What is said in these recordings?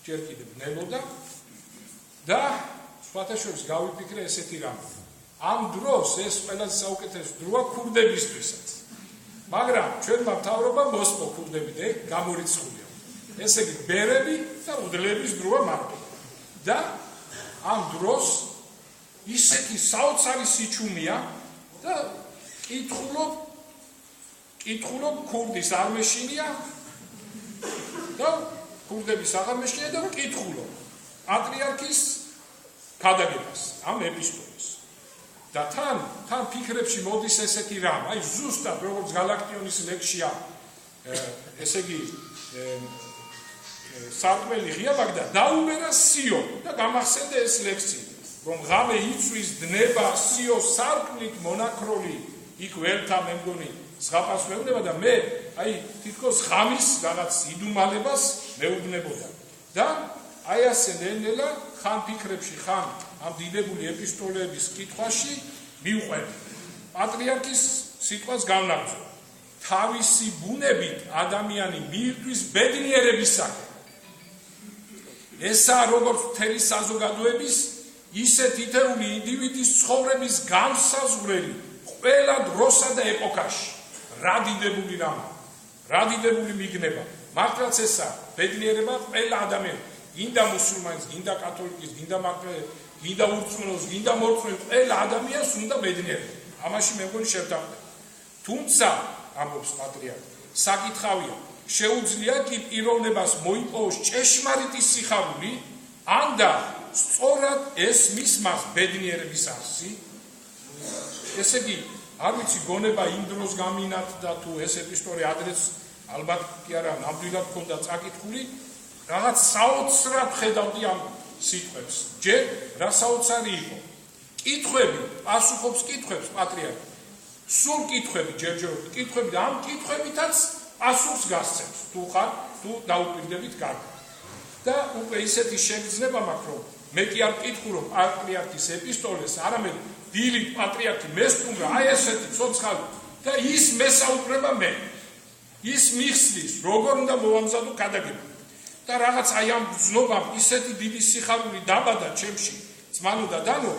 ჯერ კიდევ ვნებოდა და სხვათა შორის გავიფიქრე ესეთი რამ. ამ დროს ეს ყველაზე საუკეთესო დროა ქურდებისთვისაც. მაგრამ ჩვენმა მთავრობამ მოსპო ქურდები და გამორიცხულია. ესე იგი ბერები და უდლების დროა მარტო. და ამ დროს ისეთი საოცარი სიჩუმეა და კითხულობ ქურდის არ მეშინია და ქურდების აღარ მეშინია და კითხულობ პატრიარქის გადაგებას ამ ეპისტოლეს. და თან ფიქრებში მოდის ესეთი რამ, აი ზუსტად როგორც გალაქტიონის ლექსია, ესე იგი სარკმელი ღია მაგდა დაუბერა სიო და გამახსენდა ეს ლექსი, რომ ღამე იწვის დნება სიო სარკმლით მონაქროლი იქ ველთა მე მგონი ზღაპარს მეუბნება და მე აი თითქოს ღამის რაღაც იდუმალებას მეუბნებოდა. და აი ასე ნელ-ნელა ხან ფიქრებში ხან ამ დიდებული ეპისტოლეების კითხვაში მიუყვები. პატრიარქის სიტყვას გავნაგზო. თავისი ბუნებით ადამიანი მიირთვის ბედნიერებისაკენ. ესაა როგორც მთელი საზოგადოების, ისე თითეული ინდივიდის ცხოვრების განსაზღვრელი ყველა დროსა და ეპოქაში. რა დიდებული რამა, რა დიდებული მიგნება. მართლაც ესაა ბედნიერება ყველა ადამიანს. გინდა მუსულმანის, გინდა კათოლიკის, გინდა მართლაც, გინდა ურწმუნოს, გინდა მორწმუნოს, ყველა ადამიანს უნდა ბედნიერება. ამაში მე მგონი შევთანხმდები. თუმცა ამბობს პატრიარქი, საკითხავია, შეუძლია კი პიროვნებას მოიპოვოს ჭეშმარიტი სიხარული, ანდა სწორად ესმის მას ბედნიერების არსი. ესე იგი, არ ვიცი გონება იმ დროს გამინათ და თუ ეს ეპისტოლე ადრეც ალბათ კი არა ნამდვილად ქონდა წაკითხული, რაღაც საოცრად ხედავდი ამ სიტყვებს. ჯერ რა საოცარი იყო. კითხვები, პასუხობს კითხვებს პატრიარქი. სულ კითხვები ჯერჯერობით კითხვები და ამ კითხვებითაც პასუხს გასცემს. თუ დაუპირდებით კარგად. და უკვე ისეთი შეგრძნება მაქვს, რომ მე კი არ მკითხულობ პატრიარქის ეპისტოლეს, არამედ დილით პატრიარქი მესტუმრა აი ესეთი ცოცხალი და ის მესაუბრება მე. ის მიხსნის, როგორ უნდა მოვამზადო გადაგება. და რაღაც აი ამ გზნობამ ისეთი დიდი სიხარული დაბადა ჩემში, ძმანო და დანო,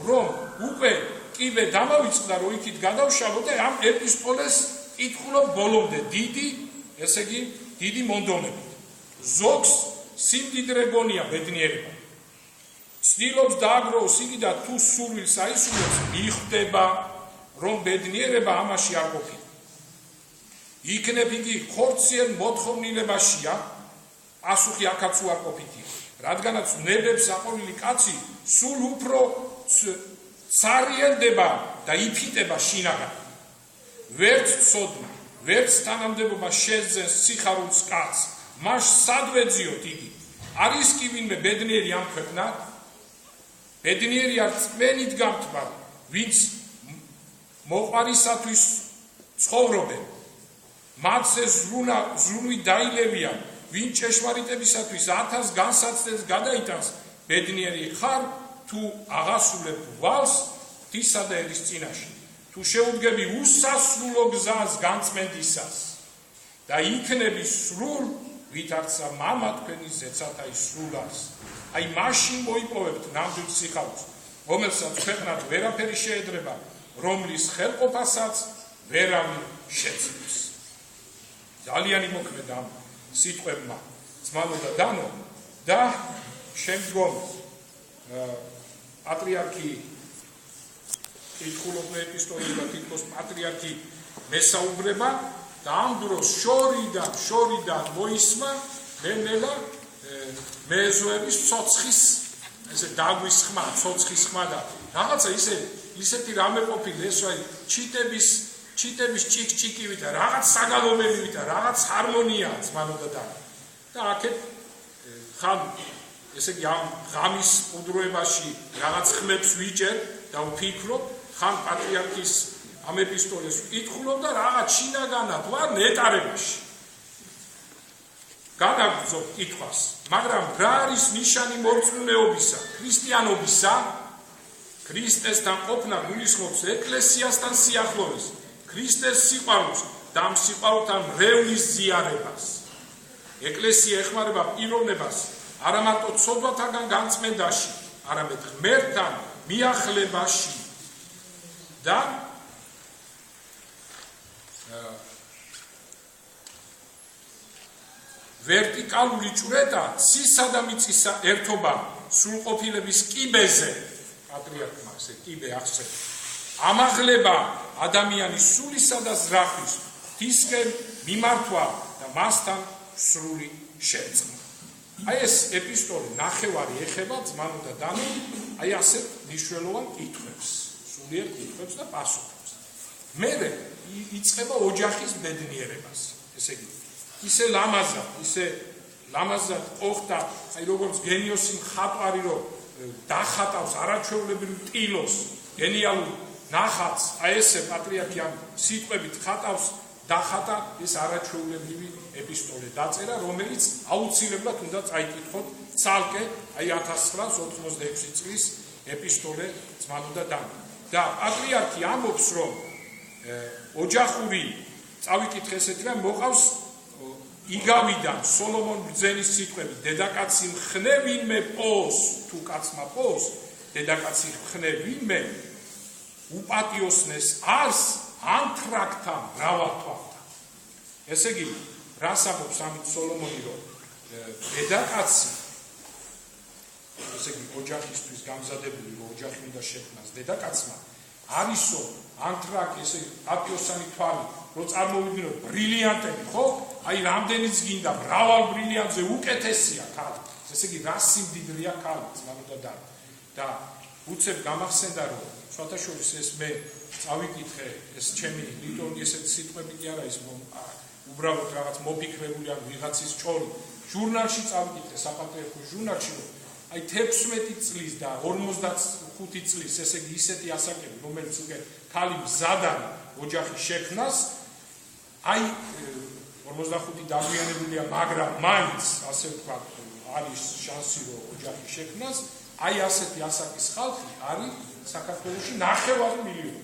რომ უკვე კიბე დამავიწყდა, რომ იქით გადავშალო და ამ ეპისტოლეს კითხულობ ბოლომდე დიდი, ესე იგი, დიდი მონდომებით. ზოგს სიმდიდრე გონია ბედნიერება. ცდილობს დააგროვოს იგი და თუ სურვილს აისურვებს, მიხვდება, რომ ბედნიერება ამაში არ ყოფილა. იქნებ იგი ხორციელ მოთხოვნილებაშია, პასუხი აქაც უარ ყოფითია. რადგანაც ვნებებს აყოლილი კაცი სულ უფრო ცარიელდება და იფიტება შინაგან. ვერც ცოდნა, ვერც თანამდებობა შეძენს სიხარულს კაცს, მას სადვეძიოთ იგი. არის კი ვინმე ბედნიერი ამ ქვეყნად? ბედნიერი არ წმენით გამთბარ, ვინც მოყვარისათვის ცხოვრობენ. მათზე ზრუნვი დაილევიან, ვინ ჭეშმარიტებისათვის 1000 განსაცდელს გადაიტანს, ბედნიერი ხარ თუ აღასრულებ ვალს ღვთისა და ერის წინაშე, თუ შეუდგები უსასრულო გზას განწმენდისას და იქნები სრულ, ვითარცა მამა თქვენი ზეცათა სრულას. აი მაშინ მოიპოვებთ ნამდვილ სიხარულს, რომელსაც ქვეყნად ვერაფერი შეედრება, რომლის ხელყოფასაც ვერავინ შეძლებს. ძალიან იმოქმედა ამ სიტყვებმა ძმანო და დანო და შემდგომ პატრიარქი კითხულობდა ეპისტოლეს და თითქოს პატრიარქი მესაუბრება და ამ დროს შორიდან მოისმა ნელ-ნელა მეზოების ცოცხის ესე დაგვის ხმა, ცოცხის ხმა და რაღაცა ისეთი რამე ყოფილა, ეს აი ჩიტების ჭიკ-ჭიკივით და რაღაც საგალობელივით და რაღაც ჰარმონიაა ძმანო და დანო. და აქეთ ხან ესე იგი ამ ღამის უდროებაში რაღაც ხმებს ვიჭერ და ვფიქრობ, ხან პატრიარქის ამ ეპისტოლეს ვკითხულობ და რაღაც შინაგანად ვარ ნეტარებაში. გადაგრძობ კითხვას, მაგრამ რა არის ნიშანი მორწმუნეობისა, ქრისტიანობისა? ქრისტესთან ყოფნა გულისხმობს ეკლესიასთან სიახლოვეს, ქრისტეს სიყვარულს და ამ სიყვარულთან მრევლის ზიარებას. ეკლესია ეხმარება პიროვნებას არა მარტო ცოდვათაგან განწმენდაში, არამედ ღმერთთან მიახლებაში და ვერტიკალური ჭვრეტა ცისა და მიწის ერთობა სრულყოფილების კიბეზე პატრიარქმა ესე კიბე ახსენებს ამაღლება ადამიანის სულისა და ზრახვის ღვთისკენ მიმართვა და მასთან სრული შერწყმა. აი ეს ეპისტოლე ნახევარი ეხება ძმანო და დანო აი ასეთ მნიშვნელოვან კითხვებს, სულიერ კითხვებს და პასუხებს. მერე იწყება ოჯახის ბედნიერებას. ესე იგი, ისე ლამაზად ოხდა, აი როგორც გენიოსი მხატვარი რო დახატავს არაჩვეულებრივ ტილოს, გენიალურ ნახატს, აი ესე პატრიარქი ამ სიტყვებით ხატავს, დახატა ეს არაჩვეულებრივი ეპისტოლე დაწერა, რომელიც აუცილებლად უნდა წაიკითხოთ ცალკე, აი 1986 წლის ეპისტოლე ძმანო და დანო. და პატრიარქი ამბობს, რომ ოჯახური წავიკითხე ესეთი რამ მოყავს იგავიდან სოლომონ ბრძენის სიტყვები დედაკაცი მხნე ვინმე პოს თუ კაცმა პოს დედაკაცი მხნე ვინმე უპატიოსნეს არს ანთრაკთა მრავალთვალთან. ესე იგი, რას ამბობს ამით სოლომონი, რომ დედაკაცი, ესე იგი, ოჯახისთვის გამზადებული, რომ ოჯახი უნდა შექმნას დედაკაცმა, არისო ანთრაკი, ესე იგი, პატიოსანი თვალი, რომ წარმოვიდგინოთ ბრილიანტები, ხო? აი, რამდენიც გინდა, მრავალ ბრილიანტზე უკეთესია ქალი. ესე იგი, რა სიმდიდრეა ქალი, ძმანო და დანო. და უცებ გამახსენდა, რომ სხვათაშორის ეს მე წავიკითხე, ეს ჩემი ლიტონი ესეთი სიტყვები კი არა ის უბრალოდ რაღაც მოფიქრებული ან ვიღაცის ჭორი. ჟურნალში წავიკითხე, საპატრიარქო ჟურნალში, რომ აი 16 წლის და 55 წლის, ესე იგი ისეთი ასაკები, რომელიც უკვე ქალი მზად არის ოჯახის შექმნას, აი 45 დაგვიანებულია, მაგრამ მაინც ასე ვთქვათ, არის შანსი, რომ ოჯახის შექმნას, აი ასეთი ასაკის ხალხი არის საქართველოში 9 მილიონი.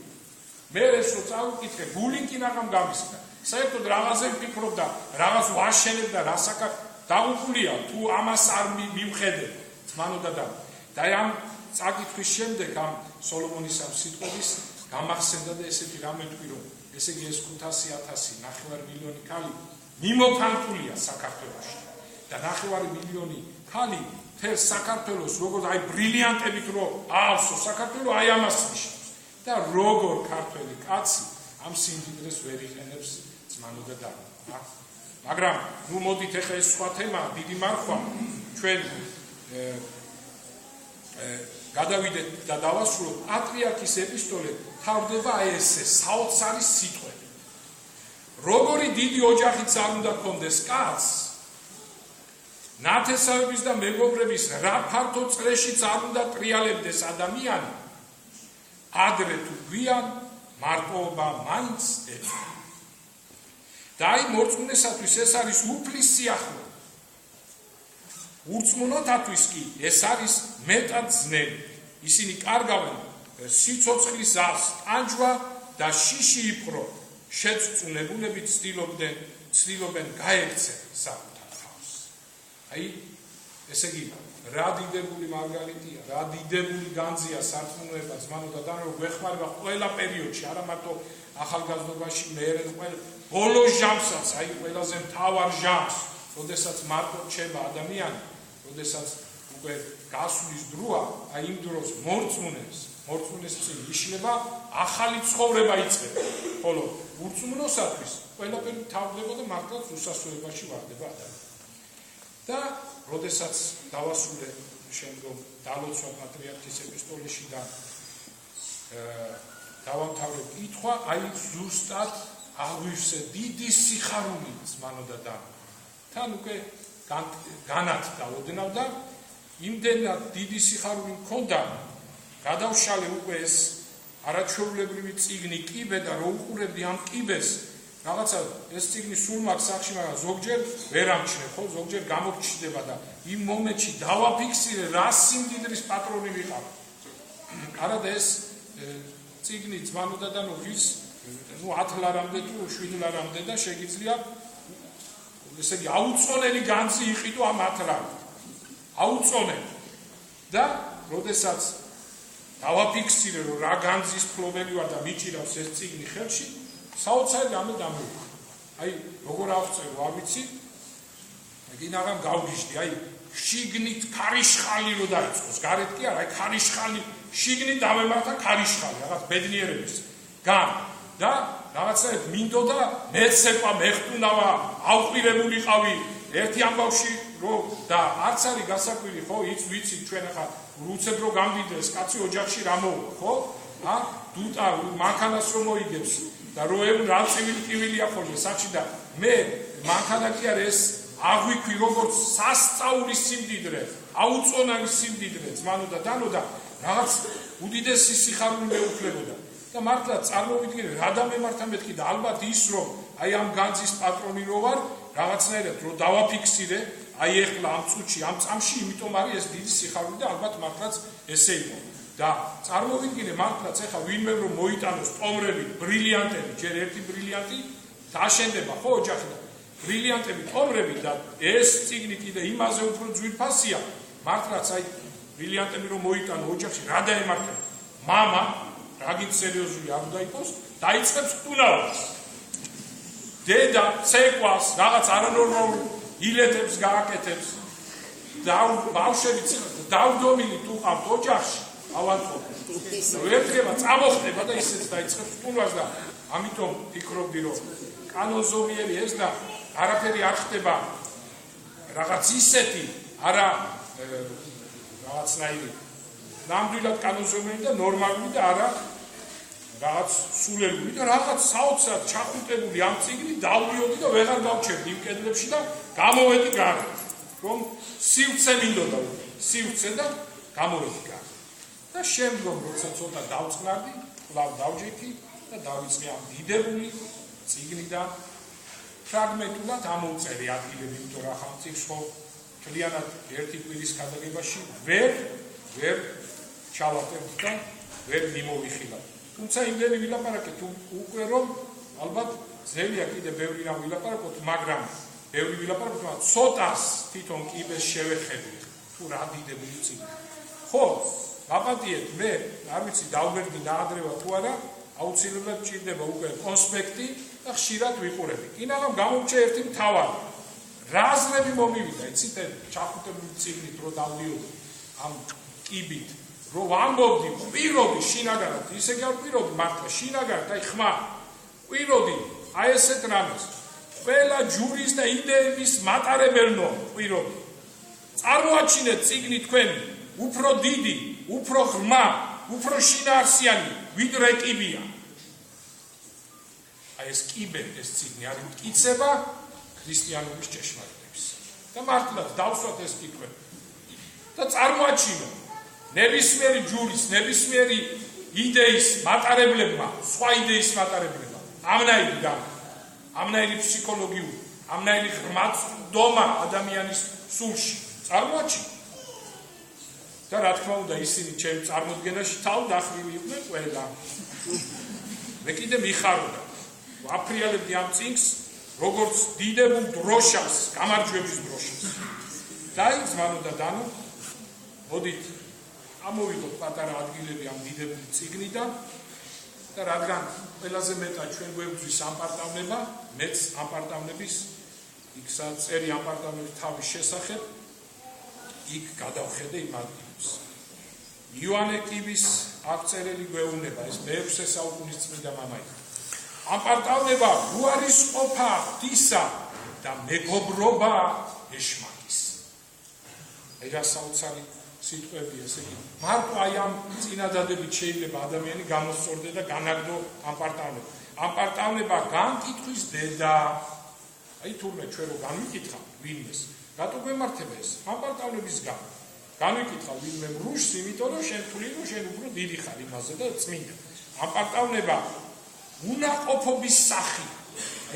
მე ეს რო წავიკითხე, ბულინკინაღამ გამისკა. საერთოდ რაღაცზე ვფიქრობდა, რაღაც ვაშენებ და რასაკა დაუყულია, თუ ამას არ მივხედებ, ძმანო და დანო. და ამ წაკითხვის შემდეგ ამ სოლომონის ამ სიტყვების გამახსენდა და ესეთი რამე თქვი, რომ ესე იგი ეს 500,000, 9 მილიონი ქალი მიმოფანტულია საქართველოში. და 9 მილიონი ქალი თელ საქართველოს როგორც აი ბრილიანტებით რო აავსო საქართველო აი ამას ნიშნავს. და როგორ ქართველი კაცი ამ სიმდიდრეს ვერ იყენებს ძმანო და დანო. მაგრამ ნუ მოდით ახლა ეს სხვა თემაა, დიდი მარხვა ჩვენ გადავიდეთ და დავასრულოთ პატრიარქის ეპისტოლე თავდება აი ესე საოცარი სიტყვები. როგორი დიდი ოჯახიც არ უნდა კონდეს კაცს, ნათესავების და მეგობრების რა ფართო წრეშიც არ უნდა ტრიალებდეს ადამიანი, ადრე თუ გვიან მარტოობა მაინც ეწვა. და აი მორწმუნესათვის ეს არის უფლის სიახლოვე. ურწმუნოთათვის კი ეს არის მეტად ძნელი. ისინი კარგავენ სიცოცხლის ას, ტანჯვა და შიში იპყრო, შეწუნებულებით ცდილობენ გაექცენ საკუთარ ხავს. აი, ესე იგი, რა დიდებული მარგალიტია, რა დიდებული განძია სარწმუნოება ძმანო და დანო, გვეხმარება ყველა პერიოდში, არა მარტო ახალგაზრდობაში, მერე ბოლო ჟამსაც, აი ყველაზე მთავარ ჟამს, როდესაც მარტო რჩება ადამიანი, როდესაც უკვე გასვლის დროა, აი იმ დროს მორწმუნეს წინ იშლება ახალი ცხოვრება იწყება. ხოლო ურწმუნოსათვის ყველაფერი თავდება და მართლაც უსასრულობაში ვარდება ადამიანი. და როდესაც დავასრულე შემდგომ დალოცვა პატრიარქის ეპისტოლეში და დავამთავრებ კითხვა, აი ზუსტად აღვივსე დიდი სიხარული ძმანო და დანო. თან უკვე განათდა ოდნავ და იმდენად დიდი სიხარული მქონდა, გადავშალე უკვე ეს არაჩვეულებრივი წიგნი კიბე და რო უყურებდი ამ კიბეს, რაღაცა ეს წიგნი სულ მაქვს სახში, მაგრამ ზოგჯერ ვერ ამჩნევ, ხო, ზოგჯერ გამოგჩნდება და იმ მომენტში დავაფიქსირე რა სიმდიდრის პატრონი ვიყავ. არა და ეს წიგნი ძმანო და დანო ვის 10 ლარამდე თუ 7 ლარამდე და შეგიძლია ესე იგი აუწყონელი განცი იყიდო ამ 10 ლარამდე. აუწონებ და როდესაც დავაფიქსირე რომ რა განძის ფლობელი ვარ და მიჭირავს ეს წიგნი ხელში საოცარი რამე დამეუქვა აი როგორ ავწევ არ ვიცი მეგინაღამ გავგიჟდი აი შიგნით ქარიშხალი რო დაიწყოს გარეთ კი არა აი ქარიშხალი შიგნით დავემართა ქარიშხალი რაღაც ბედნიერების გან და რაღაცა მინდოდა მეცეპა მეხტუნავა ავყირებულიყავი ერთი ამბავში რომ და არც არის გასაკვირი ხო იც ვიცი ჩვენ ახლა რუცებ რო გამდიდეს კაცი ოჯახში რა მოუვა ხო ა დუტა მანქანას რომ მოიგებს და რომ რა წივილი ტივილია ხოლმე საჩი და მე მანქანა კი არის ეს აღვიქვი როგორც სასწაულის სიმდიდრე აუწონარი სიმდიდრე ძმანო და დანო და რაღაც უდიდესი სიხარული მეუფლებოდა და მართლა წარმოვიდგინე რა დამემართა მეთქი და ალბათ ის რომ აი ამ განძის პატრონი რო ვარ რაღაცნაირად რო დავაფიქსირე აი ეხლა ამ წუთში ამ წამში იმიტომ არის ეს დიდი სიხარული და ალბათ მართლაც ესე იყო და წარმოვიდგინე მართლაც ეხლა ვინმე რომ მოიტანოს ტომრები ბრილიანტები ჯერ ერთი ბრილიანტი დაშენდება ხო ოჯახი და ბრილიანტები ტომრები და ეს წიგნი კიდე იმაზე უფრო ძვირფასია მართლაც აი ბრილიანტები რომ მოიტანო ოჯახში რა დაემართა მამა რაგით სერიოზული არ უნდა იყოს დაიწყებს ტუნავს დედა ცეკვას რაღაც არანორმალურ ილეთებს გააკეთებს და ბავშვები დავდომილი თუ ყავთ ოჯახში ავანტყო ერთგება წამოხდება და ისიც დაიწყებს ტუნავს და ამიტომ ფიქრობდი რომ კანონზომიერი ეს და არაფერი არ ხდება რაღაც ისეთი არა რაღაცნაირი ნამდვილად კანონზომიერი და ნორმალური და არა რაღაც სულელური და რაღაც საოცრად ჩახუტებული ამ წიგნი დავდიოდი და ვეღარ გავჩერდი იმ კედლებში და გამოვედი გარეთ რომ სივრცე მინდოდა სივრცე და გამოვედი გარეთ და შემდგომ როცა ცოტა დავწყნარდი კვლავ დავჯექი და დავიწყე ამ დიდებული წიგნიდან ფრაგმენტულად ამოვწერე ადგილები იმიტომ რა ხამ წიგნს ხო მთლიანად ერთი კვირის გადაგებაში ვერ ჩავატებდი და ვერ მიმოვიხილავ თუმცა იმდენი ვილაპარაკეთ უკვე რომ ალბათ ძელია კიდე ბევრი რამ ვილაპარაკოთ მაგრამ ბევრი ვილაპარაკოთ მაგრამ ცოტას თვითონ კიბეს შევეხები თუ რა დიდებული წიგნი ხო აპატიეთ მე არ ვიცი დავბერდი დაადრევა თუ არა აუცილებლად ჭირდება უკვე კონსპექტი და ხშირად ვიყურები კინაღამ გამომჩა ერთი მთავარი რაზმები მომივიდა იცით ჩახუტებული წიგნით რო დავდიოდი ამ კიბით რო ვამბობდი პიროდი შინაგანად ისე კი არ პიროდი მართლა შინაგანად აი ხმა პიროდი აი ესეთ რამეს ყველა ჯურის და იდეების მატარებელნო პიროდი წარმოაჩინეთ წიგნი თქვენი უფრო დიდი უფრო ღრმა უფრო შინაარსიანი ვიდრე კიბია აი ეს კიბე ეს წიგნი არის მტკიცება ქრისტიანობის ჭეშმარიტების და მართლაც დავსვათ ეს კითხვები და წარმოაჩინოთ ნებისმიერი ჯურის, ნებისმიერი იდეის მატარებლებმა, სხვა იდეის მატარებლებმა, ამნაირი ფსიქოლოგიური, ამნაირი ღრმაწვდომა ადამიანის სულში წარმოაჩინე. და რა თქმა უნდა ისინი ჩემ წარმოდგენაში თავდახრილი იყვნენ ყველა. მე კიდე მიხარობდა. ვაფრიალებდი ამ წიგნს, როგორც დიდებულ დროშას, გამარჯვების დროშას. დაიძმანო და დანო, მოდით ამოვიდოთ პატარა ადგილები ამ დიდებული წიგნიდან და რადგან ყველაზე მეტად ჩვენ გვევძვის ამპარტავნება, მეც ამპარტავნების იქ წერი ამპარტავნების თავის შესახებ იქ გადავხედე იმ ადგილებს. იოანე კიბის აღწერილი გვეუბნება ეს მე-6 საუკუნის წმინდა მამაი. ამპარტავნება უარისყოფა ღვთისა და მეგობრობა ეშმაკის. აი რა საოცარი სიტყვები ესე იგი მარტო აი ამ წინადადებით შეიძლება ადამიანი გამოსწორდე და განაგდო ამპარტავნება. ამპარტავნება განკითხვის დედა. აი თურმე ჩვენ რო განვიკითხავ ვინმეს რატო გვემართება ეს ამპარტავნების გამო განვიკითხავ ვინმე რუშს იმიტომ რომ შენ თვლი რომ შენ უფრო დიდი ხარ იმაზე და წმინდა ამპარტავნება უნაყოფობის სახი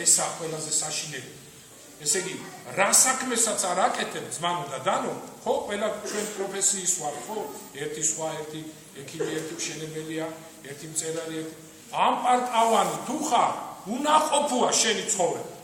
ესა ყველაზე საშინელი ესე იგი რა საქმესაც არ აკეთებ ძმანო და დანო ხო ყველა ჩვენ პროფესიის ვარ ხო ერთი სხვა ერთი ექიმი ერთი მშენებელია ერთი მწერალი ამპარტავანი თუ ხარ უნაყოფოა შენი ცხოვრება